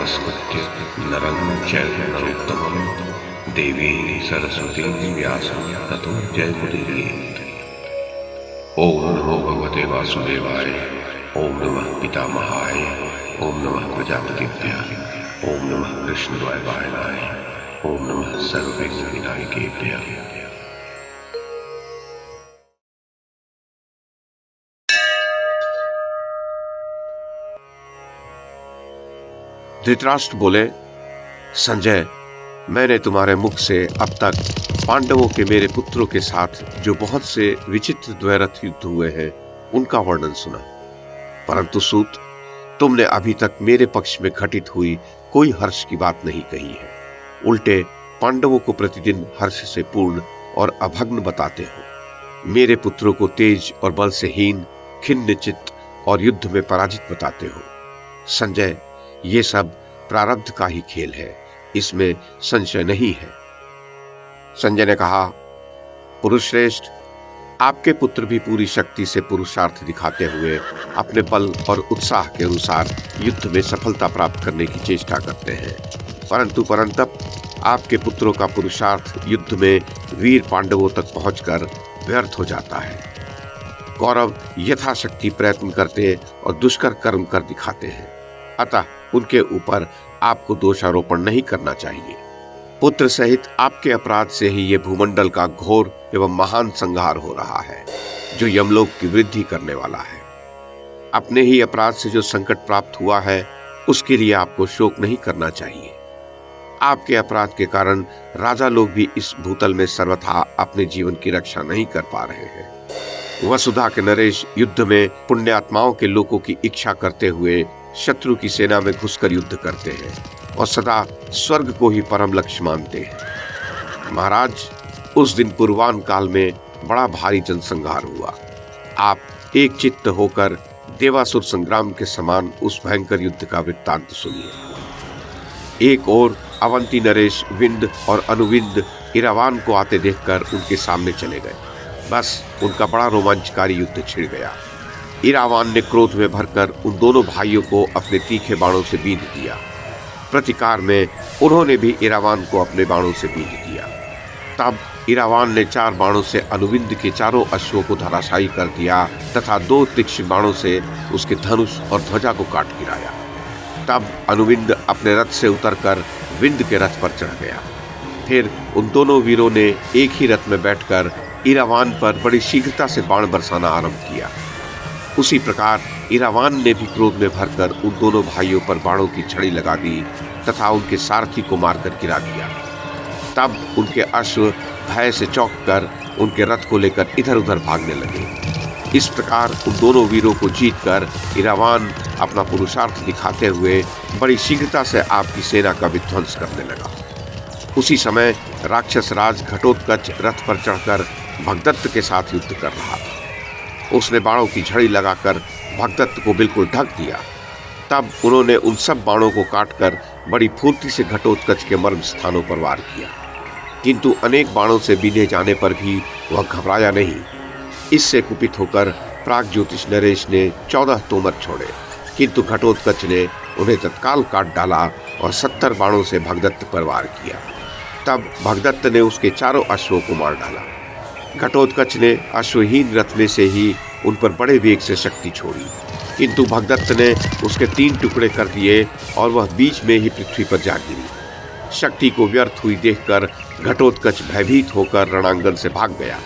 नमस्कृत्य नरं चैव नरोत्तमं देवीं सरस्वतीं व्यासं ततो जयमुदीरयेत्। ओम नमो भगवते वासुदेवाय, ओम नमः पितामहाय, ओम नमः प्रजापतिभ्यः, ओम नमः कृष्णद्वैपायनाय, ओम नमः सर्वविघ्नविनायकेभ्यः। धृतराष्ट्र बोले, संजय, मैंने तुम्हारे मुख से अब तक पांडवों के मेरे पुत्रों के साथ जो बहुत से विचित्र द्वैरथ युद्ध हुए हैं उनका वर्णन सुना, परंतु सूत, तुमने अभी तक मेरे पक्ष में घटित हुई कोई हर्ष की बात नहीं कही है। उल्टे पांडवों को प्रतिदिन हर्ष से पूर्ण और अभग्न बताते हो। मेरे पुत्रों को तेज और बल से हीन, खिन्न चित्त और युद्ध में पराजित बताते हो। संजय, ये सब प्रारब्ध का ही खेल है, इसमें संशय नहीं है। संजय ने कहा, पुरुषश्रेष्ठ, आपके पुत्र भी पूरी शक्ति से पुरुषार्थ दिखाते हुए अपने बल और उत्साह के अनुसार युद्ध में सफलता प्राप्त करने की चेष्टा करते हैं, परंतु परंतप आपके पुत्रों का पुरुषार्थ युद्ध में वीर पांडवों तक पहुंचकर व्यर्थ हो जाता है। कौरव यथाशक्ति प्रयत्न करते और दुष्कर कर्म कर दिखाते हैं, अतः उनके ऊपर आपको दोषारोपण नहीं करना चाहिए। पुत्र सहित आपके अपराध से ही ये भूमंडल का घोर एवं महान संहार हो रहा है, जो यमलोक की वृद्धि करने वाला है। अपने ही अपराध से जो संकट प्राप्त हुआ है, उसके लिए आपको शोक नहीं करना चाहिए। आपके अपराध के कारण राजा लोग भी इस भूतल में सर्वथा अपने जीवन की रक्षा नहीं कर पा रहे हैं। वसुधा के नरेश युद्ध में पुण्यात्माओं के लोगों की इच्छा करते हुए शत्रु की सेना में घुसकर युद्ध करते हैं और सदा स्वर्ग को ही परम लक्ष्य मानते हैं। महाराज, उस दिन पूर्वान काल में बड़ा भारी जनसंहार हुआ। आप एक चित्त होकर देवासुर संग्राम के समान उस भयंकर युद्ध का वृत्तांत सुनिए। एक ओर अवंती नरेश विंद और अनुविंद इरावान को आते देखकर उनके सामने चले गए। बस उनका बड़ा रोमांचकारी युद्ध छिड़ गया। इरावान ने क्रोध में भरकर उन दोनों भाइयों को अपने तीखे बाणों से बींध दिया। प्रतिकार में उन्होंने भी इरावान को अपने बाणों से बींध दिया। तब इरावान ने 4 बाणों से अनुविंद के चारों अश्वों को धराशायी कर दिया तथा 2 तीक्ष्ण बाणों से उसके धनुष और ध्वजा को काट गिराया। तब अनुविंद अपने रथ से उतरकर विंद के रथ पर चढ़ गया। फिर उन दोनों वीरों ने एक ही रथ में बैठकर इरावान पर बड़ी शीघ्रता से बाण बरसाना आरंभ किया। उसी प्रकार इरावान ने भी क्रोध में भरकर उन दोनों भाइयों पर बाणों की छड़ी लगा दी तथा उनके सारथी को मारकर गिरा दिया। तब उनके अश्व भय से चौंककर उनके रथ को लेकर इधर उधर भागने लगे। इस प्रकार उन दोनों वीरों को जीतकर इरावान अपना पुरुषार्थ दिखाते हुए बड़ी शीघ्रता से आपकी सेना का विध्वंस करने लगा। उसी समय राक्षस राज घटोत्कच रथ पर चढ़कर भगदत्त के साथ युद्ध कर रहा था। उसने बाणों की झड़ी लगाकर भगदत्त को बिल्कुल ढक दिया। तब उन्होंने उन सब बाणों को काटकर बड़ी फुर्ती से घटोत्कच के मर्म स्थानों पर वार किया, किंतु अनेक बाणों से बीने जाने पर भी वह घबराया नहीं। इससे कुपित होकर प्राग ज्योतिष नरेश ने 14 तोमर छोड़े, किंतु घटोत्कच ने उन्हें तत्काल काट डाला और 70 बाणों से भगदत्त पर वार किया। तब भगदत्त ने उसके चारों अश्वों को मार डाला। घटोत्कच ने अश्वहीन रथ में से ही उन पर बड़े वेग से शक्ति छोड़ी, किंतु भगदत्त ने उसके 3 टुकड़े कर दिए और वह बीच में ही पृथ्वी पर जा गिरी। शक्ति को व्यर्थ हुई देखकर घटोत्कच भयभीत होकर रणांगन से भाग गया।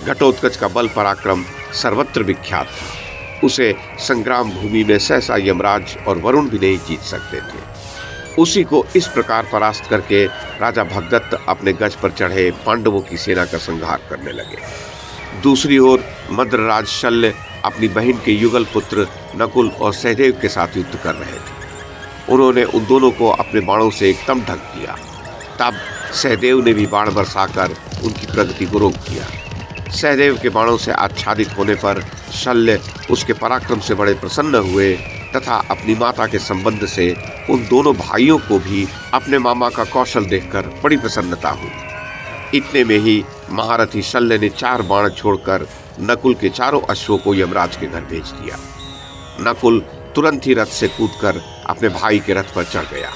घटोत्कच का बल पराक्रम सर्वत्र विख्यात था। उसे संग्राम भूमि में सहसा यमराज और वरुण भी नहीं जीत सकते थे। उसी को इस प्रकार परास्त करके राजा भगदत्त अपने गज पर चढ़े पांडवों की सेना का संहार करने लगे। दूसरी ओर मद्रराज शल्य अपनी बहन के युगल पुत्र नकुल और सहदेव के साथ युद्ध कर रहे थे। उन्होंने उन दोनों को अपने बाणों से एकदम ढक दिया। तब सहदेव ने भी बाण बरसाकर उनकी प्रगति को रोक दिया। सहदेव के बाणों से आच्छादित होने पर शल्य उसके पराक्रम से बड़े प्रसन्न हुए तथा अपनी माता के संबंध से उन दोनों भाइयों को भी अपने मामा का कौशल देखकर बड़ी प्रसन्नता हुई। इतने में ही महारथी शल्य ने 4 बाण छोड़कर नकुल के चारों अश्वों को यमराज के घर भेज दिया। नकुल तुरंत ही रथ से कूदकर अपने भाई के रथ पर चढ़ गया।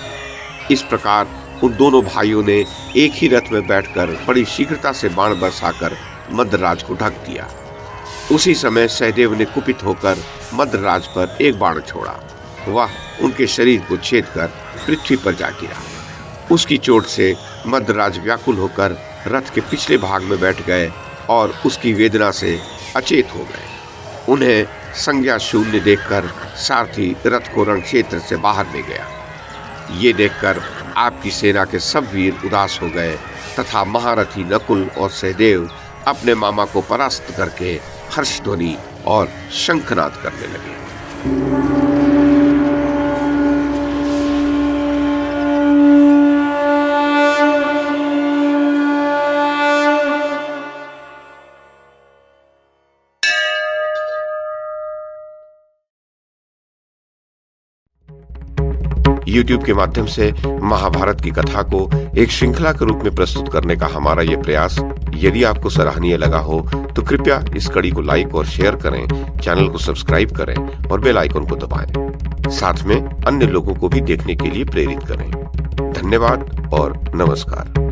इस प्रकार उन दोनों भाइयों ने एक ही रथ में बैठकर बड़ी शीघ्रता से बाण बरसाकर मद्रराज को ढक दिया। उसी समय सहदेव ने कुपित होकर मद्रराज पर एक बाण छोड़ा। वह उनके शरीर को छेद कर पृथ्वी पर जा गिरा। उसकी चोट से मद्रराज व्याकुल होकर रथ के पिछले भाग में बैठ गए और उसकी वेदना से अचेत हो गए। उन्हें संज्ञा शून्य देखकर सारथी रथ को रण क्षेत्र से बाहर ले गया। ये देखकर आपकी सेना के सब वीर उदास हो गए तथा महारथी नकुल और सहदेव अपने मामा को परास्त करके हर्षध्वनि और शंखनाद करने लगे। YouTube के माध्यम से महाभारत की कथा को एक श्रृंखला के रूप में प्रस्तुत करने का हमारा ये प्रयास यदि आपको सराहनीय लगा हो तो कृपया इस कड़ी को लाइक और शेयर करें, चैनल को सब्सक्राइब करें और बेल आइकन को दबाएं। साथ में अन्य लोगों को भी देखने के लिए प्रेरित करें। धन्यवाद और नमस्कार।